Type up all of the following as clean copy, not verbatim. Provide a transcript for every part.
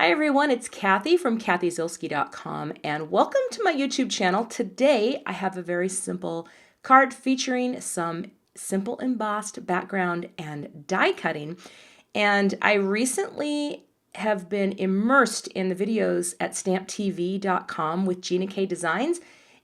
Hi everyone, it's Cathy from CathyZielske.com and welcome to my YouTube channel. Today I have a very simple card featuring some simple embossed background and die cutting. And I recently have been immersed in the videos at StampTV.com with Gina K Designs.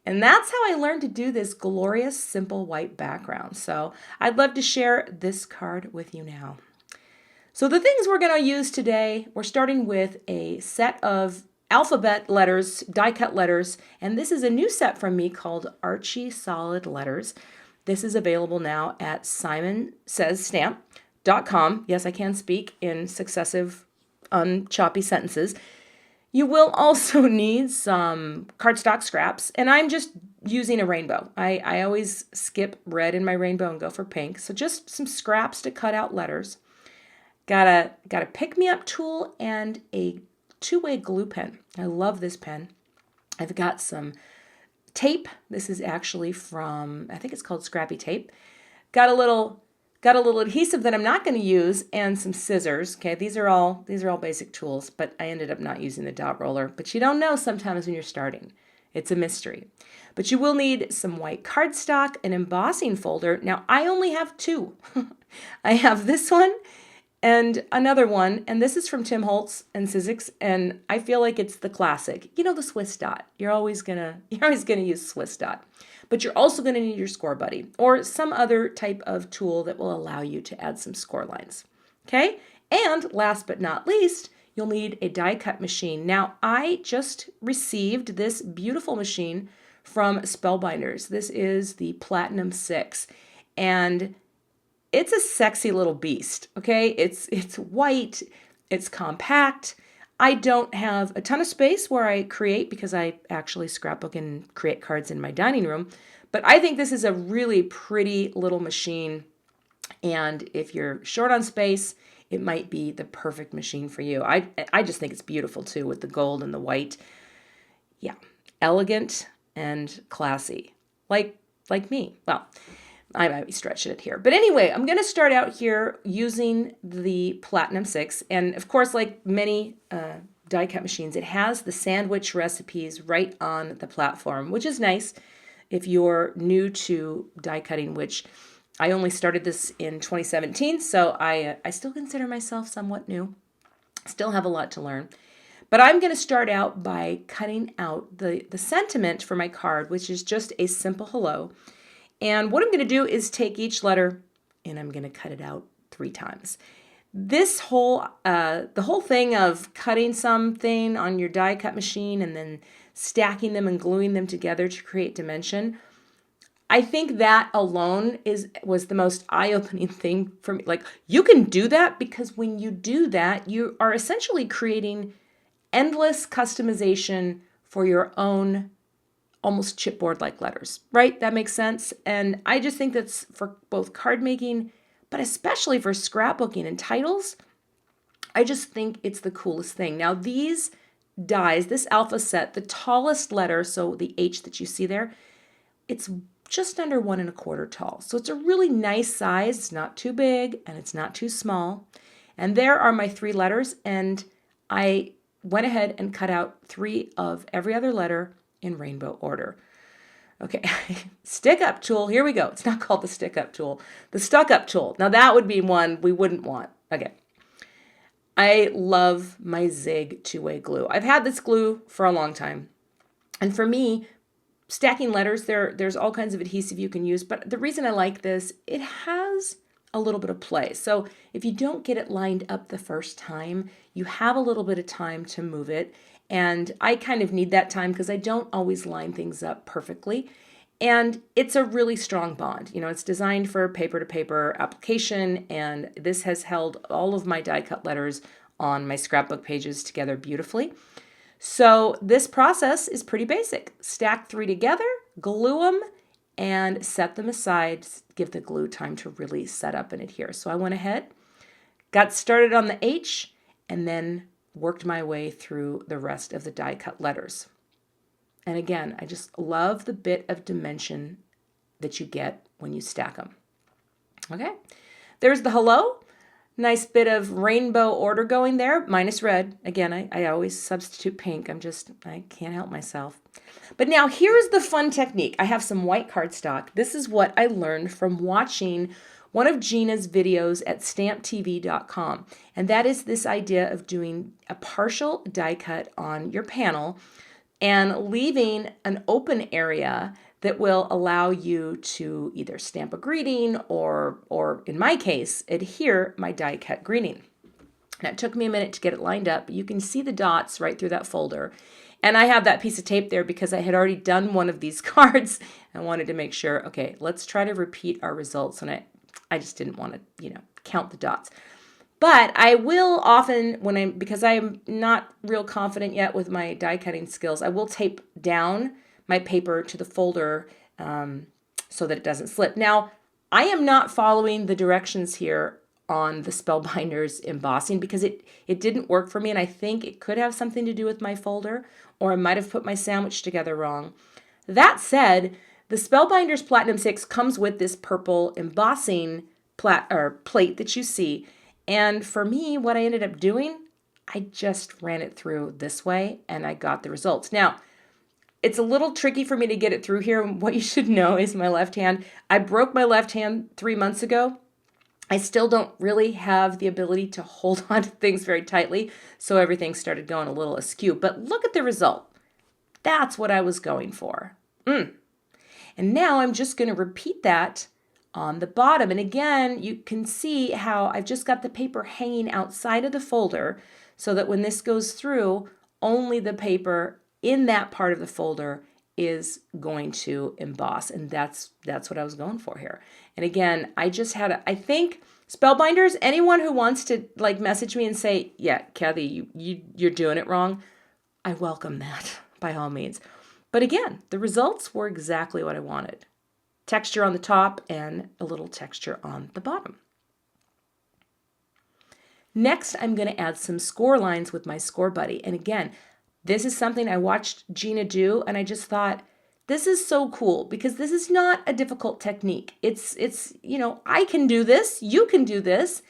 And that's how I learned to do this glorious simple white background. So I'd love to share this card with you now. So the things we're going to use today, we're starting with a set of alphabet letters, die cut letters, and this is a new set from me called ARCHIE Solid Letters. This is available now at SimonsSaysStamp.com. Yes, I can speak in successive unchoppy sentences. You will also need some cardstock scraps, and I'm just using a rainbow. I always skip red in my rainbow and go for pink, so just some scraps to cut out letters. Got a pick-me-up tool and a two-way glue pen. I love this pen. I've got some tape. This is actually from, I think it's called Scrappy Tape. Got a little adhesive that I'm not going to use, and some scissors. Okay, these are all basic tools, but I ended up not using the dot roller. But you don't know sometimes when you're starting. It's a mystery. But you will need some white cardstock, an embossing folder. Now I only have two. I have this one and another one, and this is from Tim Holtz and Sizzix, and I feel like it's the classic. You know, the Swiss dot. You're always gonna use Swiss dot. But you're also gonna need your Scor-BUDDY or some other type of tool that will allow you to add some score lines. Okay? And last but not least, you'll need a die cut machine. Now, I just received this beautiful machine from Spellbinders. This is the Platinum 6, and it's a sexy little beast, okay? It's white, it's compact. I don't have a ton of space where I create because I actually scrapbook and create cards in my dining room, but I think this is a really pretty little machine, and if you're short on space, it might be the perfect machine for you. I just think it's beautiful too with the gold and the white. Yeah, elegant and classy, like me. Well, I might be stretching it here. But anyway, I'm going to start out here using the Platinum 6. And of course, like many die cut machines, it has the sandwich recipes right on the platform, which is nice if you're new to die cutting, which I only started this in 2017. So I still consider myself somewhat new. Still have a lot to learn. But I'm going to start out by cutting out the sentiment for my card, which is just a simple hello. And what I'm going to do is take each letter and I'm going to cut it out 3 times. This whole, the whole thing of cutting something on your die cut machine and then stacking them and gluing them together to create dimension, I think that alone was the most eye-opening thing for me. Like, you can do that because when you do that, you are essentially creating endless customization for your own almost chipboard-like letters, right? That makes sense. And I just think that's for both card making, but especially for scrapbooking and titles, I just think it's the coolest thing. Now these dies, this alpha set, the tallest letter, so the H that you see there, it's just under 1 1/4 tall. So it's a really nice size. It's not too big and it's not too small. And there are my 3 letters, and I went ahead and cut out 3 of every other letter in rainbow order. Okay, stick up tool, here we go. It's not called the stick up tool, the stuck up tool. Now that would be one we wouldn't want. Okay, I love my Zig two-way glue. I've had this glue for a long time. And for me, stacking letters, there's all kinds of adhesive you can use, but the reason I like this, it has a little bit of play. So if you don't get it lined up the first time, you have a little bit of time to move it. And I kind of need that time because I don't always line things up perfectly. And it's a really strong bond. You know, it's designed for paper-to-paper application, and this has held all of my die cut letters on my scrapbook pages together beautifully. So this process is pretty basic. Stack 3 together, glue them, and set them aside. Give the glue time to really set up and adhere. So I went ahead, got started on the H, and then worked my way through the rest of the die cut letters. And again, I just love the bit of dimension that you get when you stack them. Okay, there's the hello. Nice bit of rainbow order going there, minus red. Again, I always substitute pink. I can't help myself. But now here's the fun technique. I have some white cardstock. This is what I learned from watching one of Gina's videos at stamptv.com. And that is this idea of doing a partial die cut on your panel and leaving an open area that will allow you to either stamp a greeting or in my case, adhere my die cut greeting. Now it took me a minute to get it lined up, but you can see the dots right through that folder. And I have that piece of tape there because I had already done one of these cards and wanted to make sure, okay, let's try to repeat our results. And I just didn't want to, count the dots. But I will often, because I'm not real confident yet with my die cutting skills, I will tape down my paper to the folder so that it doesn't slip. Now, I am not following the directions here on the Spellbinders embossing because it didn't work for me, and I think it could have something to do with my folder, or I might have put my sandwich together wrong. That said, the Spellbinders Platinum 6 comes with this purple embossing plate that you see, and for me, what I ended up doing, I just ran it through this way, and I got the results. Now, it's a little tricky for me to get it through here. What you should know is my left hand. I broke my left hand 3 months ago. I still don't really have the ability to hold on to things very tightly, so everything started going a little askew. But look at the result. That's what I was going for. And now I'm just going to repeat that on the bottom. And again, you can see how I've just got the paper hanging outside of the folder so that when this goes through, only the paper in that part of the folder is going to emboss, and that's what I was going for here. And again, I think Spellbinders, anyone who wants to message me and say, yeah, Cathy, you're doing it wrong, I welcome that by all means. But again, the results were exactly what I wanted. Texture on the top and a little texture on the bottom. Next, I'm going to add some score lines with my Scor-BUDDY. And again, this is something I watched Gina do, and I just thought, this is so cool because this is not a difficult technique. It's I can do this, you can do this,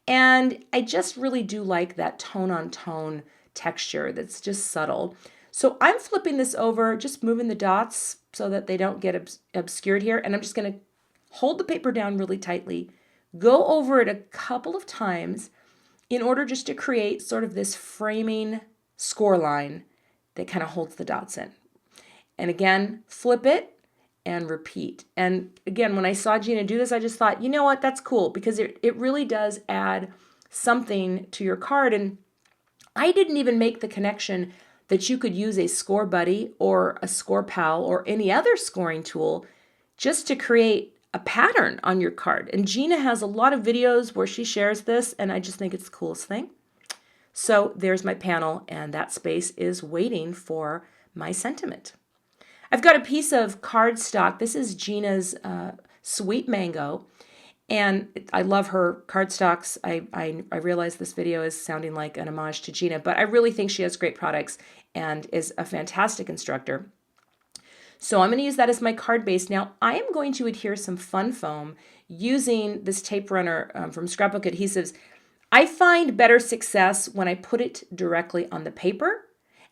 and I just really do like that tone-on-tone texture that's just subtle. So I'm flipping this over, just moving the dots so that they don't get obscured here, and I'm just going to hold the paper down really tightly, go over it a couple of times in order just to create sort of this framing score line that kind of holds the dots in. And again, flip it and repeat. And again, when I saw Gina do this, I just thought, you know what, that's cool because it really does add something to your card. And I didn't even make the connection that you could use a Scor-BUDDY or a Scor-Pal or any other scoring tool just to create a pattern on your card. And Gina has a lot of videos where she shares this, and I just think it's the coolest thing. So there's my panel, and that space is waiting for my sentiment. I've got a piece of cardstock. This is Gina's Sweet Mango, and I love her cardstocks. I realize this video is sounding like an homage to Gina, but I really think she has great products and is a fantastic instructor. So I'm going to use that as my card base. Now I am going to adhere some fun foam using this tape runner from Scrapbook Adhesives. I find better success when I put it directly on the paper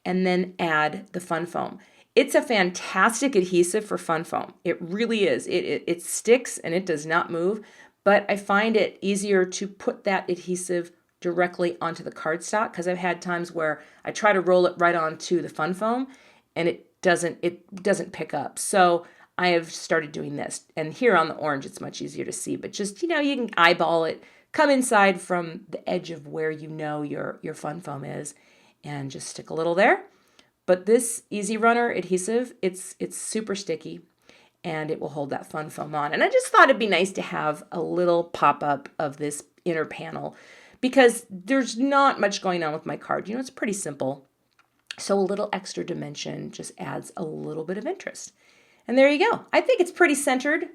and then add the fun foam. It's a fantastic adhesive for fun foam. It really is. It sticks and it does not move, but I find it easier to put that adhesive directly onto the cardstock because I've had times where I try to roll it right onto the fun foam and it doesn't pick up. So I have started doing this. And here on the orange, it's much easier to see, but just, you can eyeball it, come inside from the edge of where your fun foam is and just stick a little there. But this Easy Runner adhesive, it's super sticky and it will hold that fun foam on. And I just thought it'd be nice to have a little pop-up of this inner panel because there's not much going on with my card. It's pretty simple. So a little extra dimension just adds a little bit of interest. And there you go. I think it's pretty centered.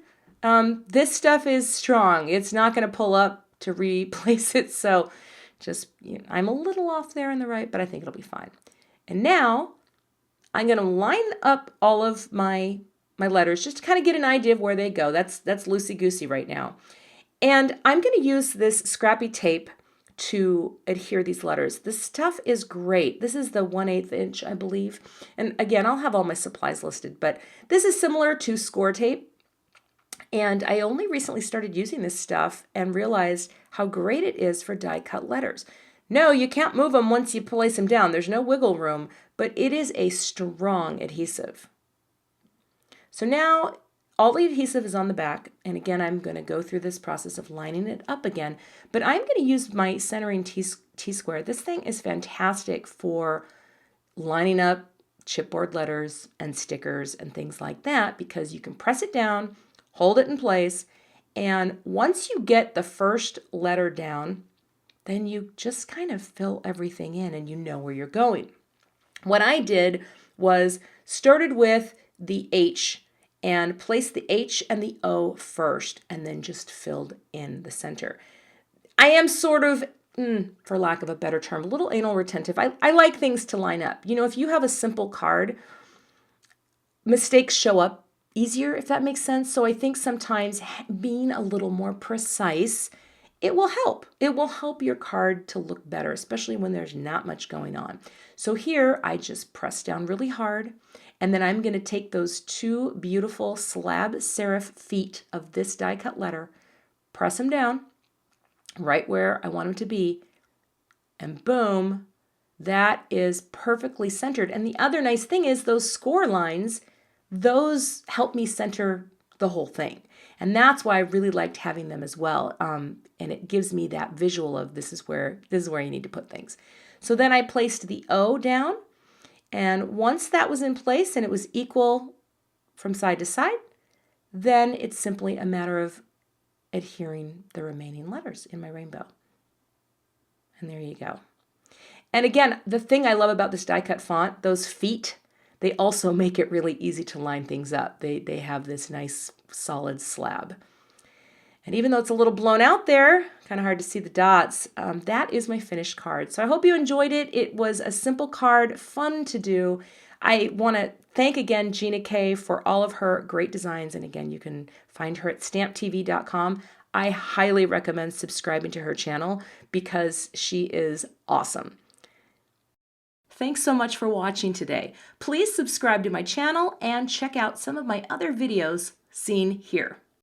This stuff is strong. It's not going to pull up to replace it. So just, I'm a little off there on the right, but I think it'll be fine. And now I'm going to line up all of my letters just to kind of get an idea of where they go. That's loosey-goosey right now. And I'm going to use this scrappy tape to adhere these letters. This stuff is great. This is the 1/8 inch, I believe. And again, I'll have all my supplies listed, but this is similar to score tape. And I only recently started using this stuff and realized how great it is for die cut letters. No, you can't move them once you place them down. There's no wiggle room, but it is a strong adhesive. So now all the adhesive is on the back, and again, I'm going to go through this process of lining it up again, but I'm going to use my centering T-square. This thing is fantastic for lining up chipboard letters and stickers and things like that, because you can press it down, hold it in place, and once you get the first letter down, then you just kind of fill everything in and you know where you're going. What I did was started with the H and placed the H and the O first, and then just filled in the center. I am sort of, for lack of a better term, a little anal retentive. I like things to line up. You know, if you have a simple card, mistakes show up easier, if that makes sense. So I think sometimes being a little more precise, it will help. It will help your card to look better, especially when there's not much going on. So here I just press down really hard, and then I'm going to take those two beautiful slab serif feet of this die cut letter, press them down right where I want them to be, and boom, that is perfectly centered. And the other nice thing is those score lines, those help me center the whole thing. And that's why I really liked having them as well. And it gives me that visual of this is where you need to put things. So then I placed the O down, and once that was in place and it was equal from side to side, then it's simply a matter of adhering the remaining letters in my rainbow. And there you go. And again, the thing I love about this die cut font, those feet, they also make it really easy to line things up. They have this nice solid slab. And even though it's a little blown out there, kind of hard to see the dots, that is my finished card. So I hope you enjoyed it. It was a simple card, fun to do. I want to thank again Gina K for all of her great designs. And again, you can find her at stamptv.com. I highly recommend subscribing to her channel because she is awesome. Thanks so much for watching today. Please subscribe to my channel and check out some of my other videos seen here.